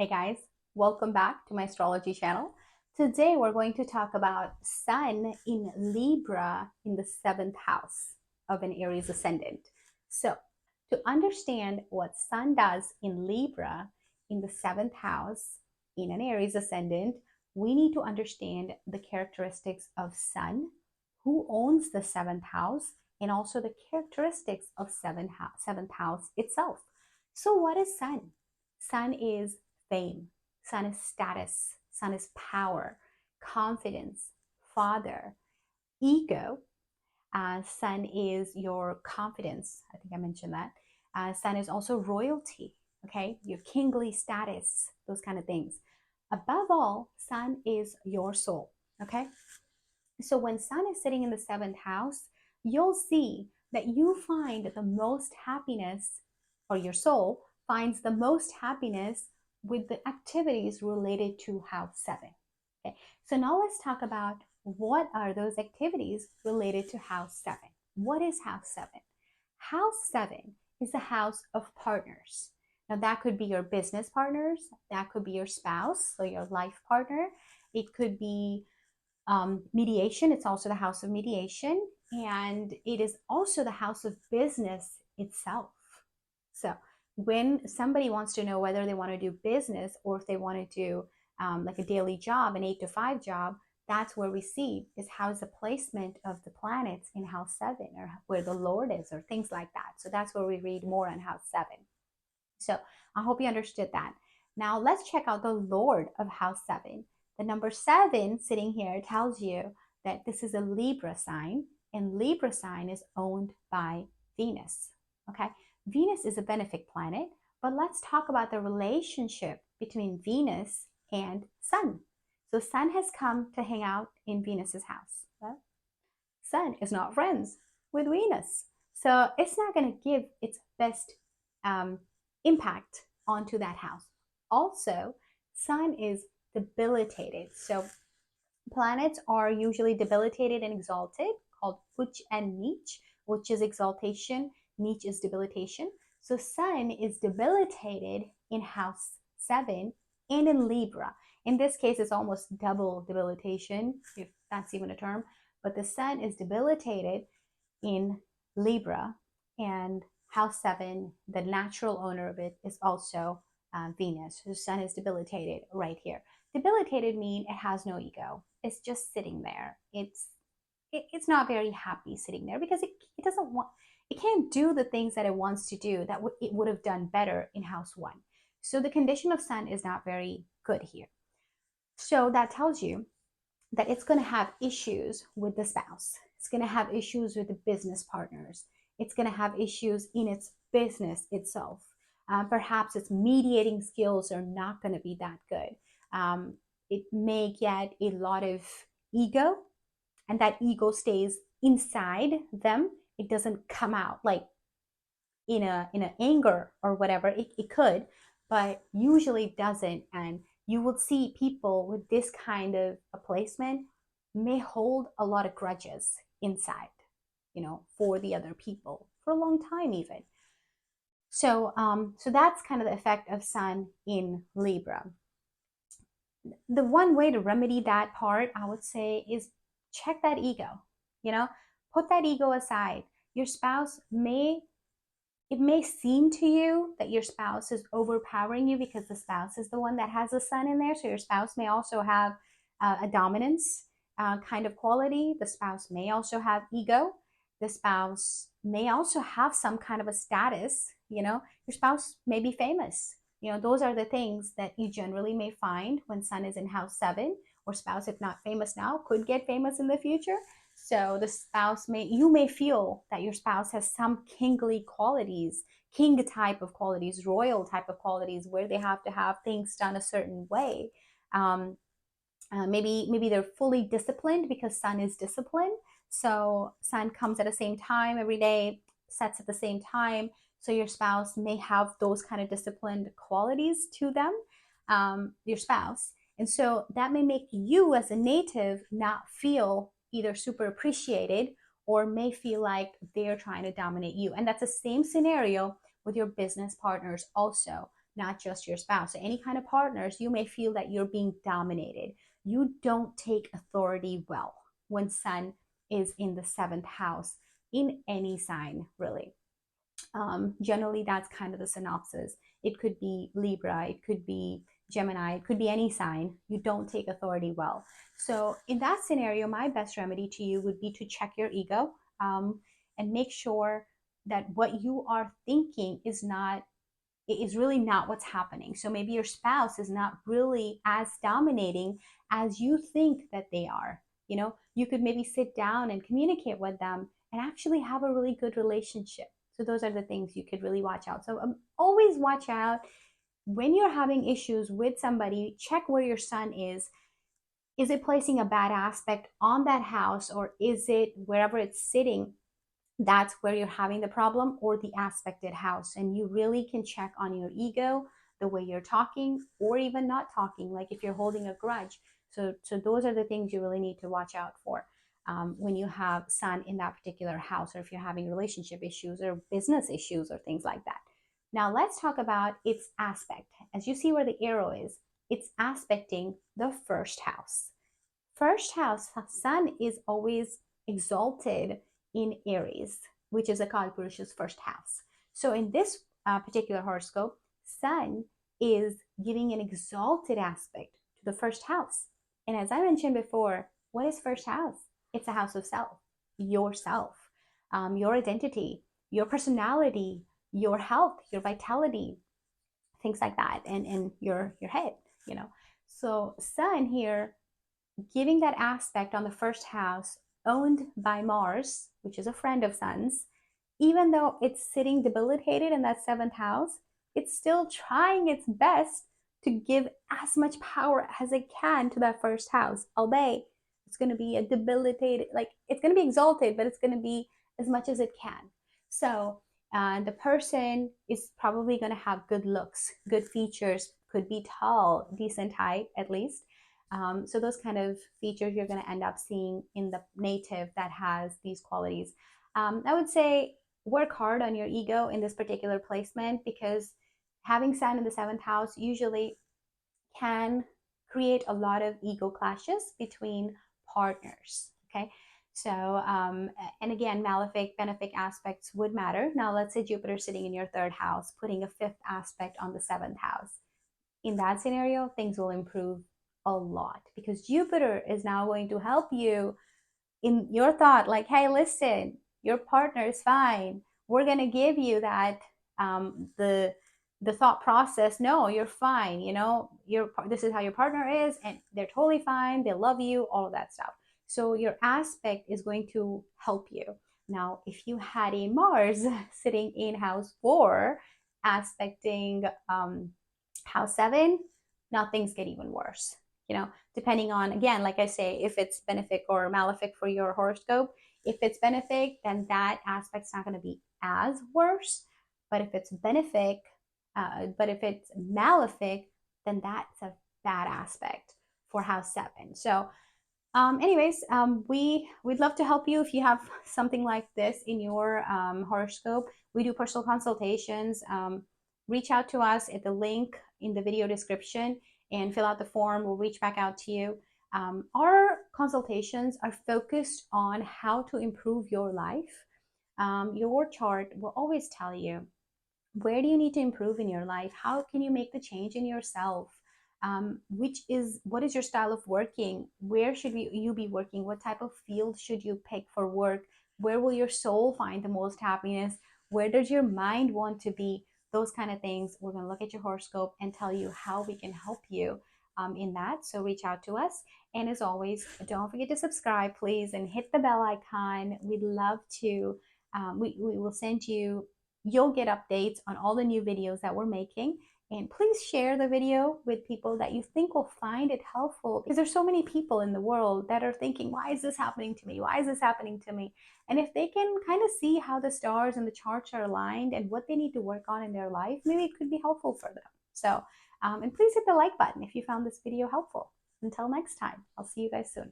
Hey guys, welcome back to my astrology channel. Today we're going to talk about Sun in Libra in the seventh house of an Aries ascendant. So, to understand what Sun does in Libra in the seventh house in an Aries ascendant, we need to understand the characteristics of Sun, who owns the seventh house, and also the characteristics of seventh house itself. So, what is Sun? Sun is fame. Sun is status. Sun is power, confidence, father, ego. Sun is your confidence. I think I mentioned that. Sun is also royalty, okay? Your kingly status, those kind of things. Above all, Sun is your soul, okay? So when Sun is sitting in the seventh house, you'll see that you find the most happiness, or your soul finds the most happiness with the activities related to house seven. Okay, so now let's talk about what are those activities related to house seven. What is house seven? House seven is the house of partners. Now, that could be your business partners, that could be your spouse, so your life partner. It could be mediation. It's also the house of mediation, and it is also the house of business itself. So when somebody wants to know whether they want to do business or if they want to do like a daily job, an 8 to 5 job, that's where we see is how's the placement of the planets in house seven, or where the Lord is, or things like that. So that's where we read more on house seven. So I hope you understood that. Now let's check out the Lord of house seven. The number 7 sitting here tells you that this is a Libra sign, and Libra sign is owned by Venus. Okay, Venus is a benefic planet, but let's talk about the relationship between Venus and Sun. So Sun has come to hang out in Venus's house. Well, Sun is not friends with Venus, so it's not going to give its best impact onto that house. Also, Sun is debilitated. So planets are usually debilitated and exalted, called Uch and Neech. Uch is exaltation, Neech is debilitation. So Sun is debilitated in house 7 and in Libra. In this case, it's almost double debilitation, if that's even a term. But the Sun is debilitated in Libra, and house 7, the natural owner of it, is also Venus, whose Sun is debilitated right here. Debilitated means it has no ego. It's just sitting there. It's not very happy sitting there because it doesn't want, it can't do the things that it wants to do that it would have done better in house 1. So the condition of Sun is not very good here. So that tells you that it's going to have issues with the spouse. It's going to have issues with the business partners. It's going to have issues in its business itself. Perhaps its mediating skills are not going to be that good. It may get a lot of ego, and that ego stays inside them. It doesn't come out like in a anger or whatever. It could, but usually doesn't. And you will see people with this kind of a placement may hold a lot of grudges inside, for the other people for a long time even. So that's kind of the effect of Sun in Libra. The one way to remedy that part, I would say, is check that ego. Put that ego aside. Your spouse it may seem to you that your spouse is overpowering you because the spouse is the one that has a Sun in there. So your spouse may also have a dominance kind of quality. The spouse may also have ego. The spouse may also have some kind of a status. Your spouse may be famous. Those are the things that you generally may find when Sun is in house 7, or spouse, if not famous now, could get famous in the future. So the spouse you may feel that your spouse has some kingly qualities, king type of qualities, royal type of qualities, where they have to have things done a certain way. Maybe they're fully disciplined because Sun is disciplined. So Sun comes at the same time every day, sets at the same time. So your spouse may have those kind of disciplined qualities to them, your spouse. And so that may make you as a native not feel either super appreciated, or may feel like they're trying to dominate you. And that's the same scenario with your business partners also. not just your spouse. So any kind of partners, you may feel that you're being dominated. You don't take authority well when Sun is in the seventh house in any sign, really. Generally, that's kind of the synopsis. It could be Libra, it could be Gemini, it could be any sign. You don't take authority well. So, in that scenario, my best remedy to you would be to check your ego, and make sure that what you are thinking is really not what's happening. So maybe your spouse is not really as dominating as you think that they are. You could maybe sit down and communicate with them and actually have a really good relationship. So those are the things you could really watch out. So always watch out when you're having issues with somebody. Check where your Sun is. Is it placing a bad aspect on that house, or is it wherever it's sitting? That's where you're having the problem, or the aspected house. And you really can check on your ego, the way you're talking or even not talking, like if you're holding a grudge. So those are the things you really need to watch out for when you have Sun in that particular house, or if you're having relationship issues or business issues or things like that. Now let's talk about its aspect. As you see where the arrow is, it's aspecting the first house. First house, Sun is always exalted in Aries, which is a Kalpurusha's first house. So in this particular horoscope, Sun is giving an exalted aspect to the first house. And as I mentioned before, what is first house? It's a house of self, yourself, your identity, your personality, your health, your vitality, things like that, and your head. So Sun here, giving that aspect on the first house, owned by Mars, which is a friend of Sun's. Even though it's sitting debilitated in that seventh house, it's still trying its best to give as much power as it can to that first house, albeit it's going to be a debilitated, like it's going to be exalted, but it's going to be as much as it can. So the person is probably going to have good looks, good features, could be tall, decent height at least. So those kind of features you're going to end up seeing in the native that has these qualities. I would say work hard on your ego in this particular placement, because having Sun in the seventh house usually can create a lot of ego clashes between partners. Okay. So, and again, malefic, benefic aspects would matter. Now, let's say Jupiter sitting in your third house, putting a fifth aspect on the seventh house. In that scenario, things will improve a lot, because Jupiter is now going to help you in your thought, like, hey, listen, your partner is fine. We're going to give you that, the thought process. No, you're fine. This is how your partner is, and they're totally fine. They love you, all of that stuff. So your aspect is going to help you. Now, if you had a Mars sitting in house 4, aspecting house 7, now things get even worse. Depending on, again, like I say, if it's benefic or malefic for your horoscope. If it's benefic, then that aspect's not going to be as worse. But if it's benefic, but if it's malefic, then that's a bad aspect for house 7. So anyways, we'd love to help you if you have something like this in your horoscope. We do personal consultations. Reach out to us at the link in the video description and fill out the form. We'll reach back out to you. Our consultations are focused on how to improve your life. Your chart will always tell you, where do you need to improve in your life? How can you make the change in yourself? What is your style of working? Where should you be working? What type of field should you pick for work? Where will your soul find the most happiness? Where does your mind want to be? Those kind of things. We're going to look at your horoscope and tell you how we can help you in that. So reach out to us. And as always, don't forget to subscribe, please, and hit the bell icon. We'd love to, we will send you, you'll get updates on all the new videos that we're making. And please share the video with people that you think will find it helpful, because there's so many people in the world that are thinking, why is this happening to me? Why is this happening to me? And if they can kind of see how the stars and the charts are aligned and what they need to work on in their life, maybe it could be helpful for them. So, and please hit the like button if you found this video helpful. Until next time, I'll see you guys soon.